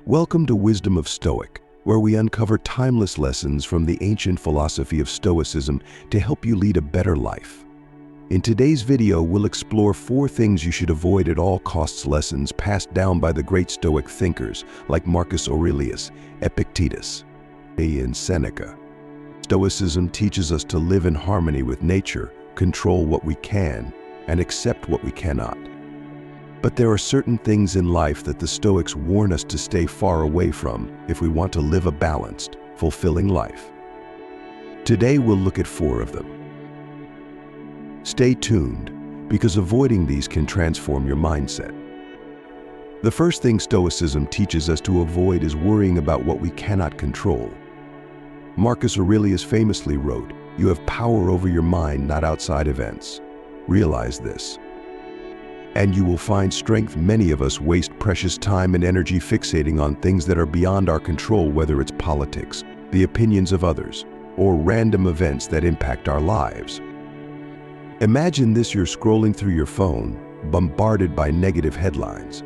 Welcome to Wisdom of Stoic, where we uncover timeless lessons from the ancient philosophy of Stoicism to help you lead a better life. In today's video, we'll explore 4 things you should avoid at all costs, lessons passed down by the great Stoic thinkers like Marcus Aurelius, Epictetus, and Seneca. Stoicism teaches us to live in harmony with nature, control what we can, and accept what we cannot. But there are certain things in life that the Stoics warn us to stay far away from if we want to live a balanced, fulfilling life. Today we'll look at 4 of them. Stay tuned, because avoiding these can transform your mindset. The first thing Stoicism teaches us to avoid is worrying about what we cannot control. Marcus Aurelius famously wrote, "You have power over your mind, not outside events. Realize this, and you will find strength." Many of us waste precious time and energy fixating on things that are beyond our control, whether it's politics, the opinions of others, or random events that impact our lives. Imagine this: you're scrolling through your phone, bombarded by negative headlines.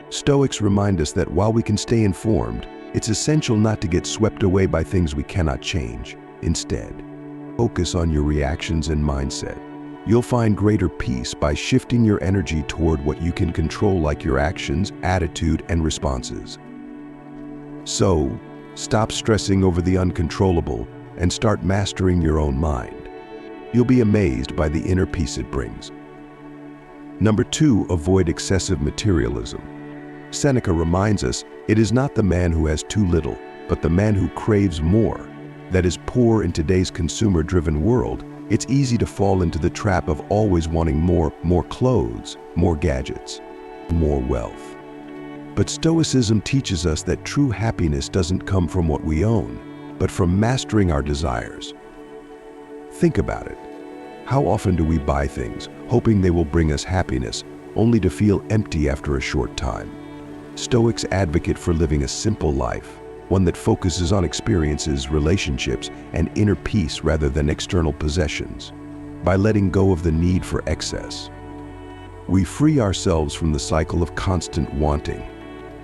Stoics remind us that while we can stay informed, it's essential not to get swept away by things we cannot change. Instead, focus on your reactions and mindset. You'll find greater peace by shifting your energy toward what you can control, like your actions, attitude, and responses. So, stop stressing over the uncontrollable and start mastering your own mind. You'll be amazed by the inner peace it brings. Number 2, avoid excessive materialism. Seneca reminds us, it is not the man who has too little, but the man who craves more that is poor. In today's consumer-driven world, it's easy to fall into the trap of always wanting more clothes, more gadgets, more wealth. But Stoicism teaches us that true happiness doesn't come from what we own, but from mastering our desires. Think about it. How often do we buy things, hoping they will bring us happiness, only to feel empty after a short time? Stoics advocate for living a simple life, one that focuses on experiences, relationships, and inner peace rather than external possessions. By letting go of the need for excess, we free ourselves from the cycle of constant wanting,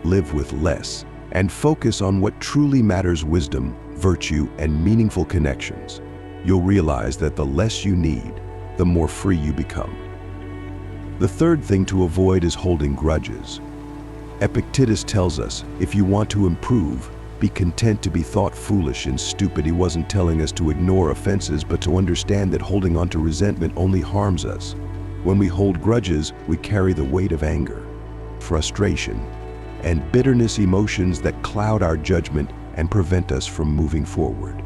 live with less, and focus on what truly matters: wisdom, virtue, and meaningful connections. You'll realize that the less you need, the more free you become. The third thing to avoid is holding grudges. Epictetus tells us, if you want to improve, be content to be thought foolish and stupid. He wasn't telling us to ignore offenses, but to understand that holding on to resentment only harms us. When we hold grudges, we carry the weight of anger, frustration, and bitterness, emotions that cloud our judgment and prevent us from moving forward.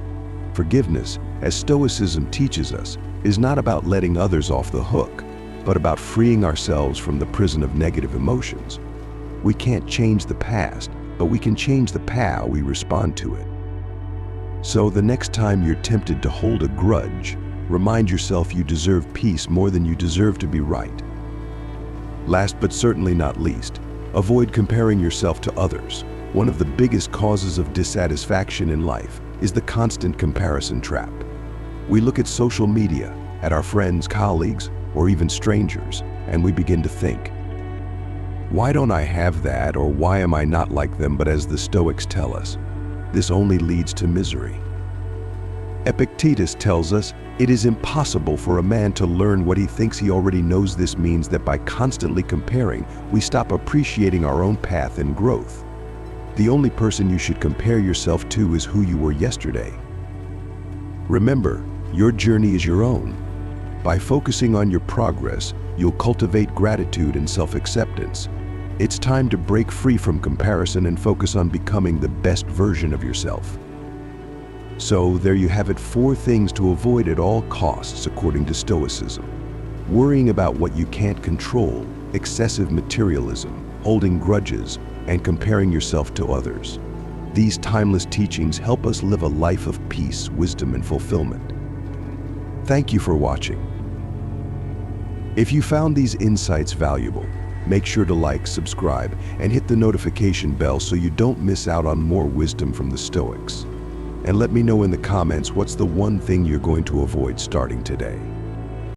Forgiveness, as Stoicism teaches us, is not about letting others off the hook, but about freeing ourselves from the prison of negative emotions. We can't change the past, but we can change the how we respond to it. So the next time you're tempted to hold a grudge, remind yourself you deserve peace more than you deserve to be right. Last but certainly not least, avoid comparing yourself to others. One of the biggest causes of dissatisfaction in life is the constant comparison trap. We look at social media, at our friends, colleagues, or even strangers, and we begin to think, why don't I have that, or why am I not like them? But as the Stoics tell us, this only leads to misery. Epictetus tells us it is impossible for a man to learn what he thinks he already knows. This means that by constantly comparing, we stop appreciating our own path and growth. The only person you should compare yourself to is who you were yesterday. Remember, your journey is your own. By focusing on your progress, you'll cultivate gratitude and self-acceptance. It's time to break free from comparison and focus on becoming the best version of yourself. So there you have it, 4 things to avoid at all costs according to Stoicism. Worrying about what you can't control, excessive materialism, holding grudges, and comparing yourself to others. These timeless teachings help us live a life of peace, wisdom, and fulfillment. Thank you for watching. If you found these insights valuable, make sure to like, subscribe, and hit the notification bell so you don't miss out on more wisdom from the Stoics. And let me know in the comments, what's the one thing you're going to avoid starting today?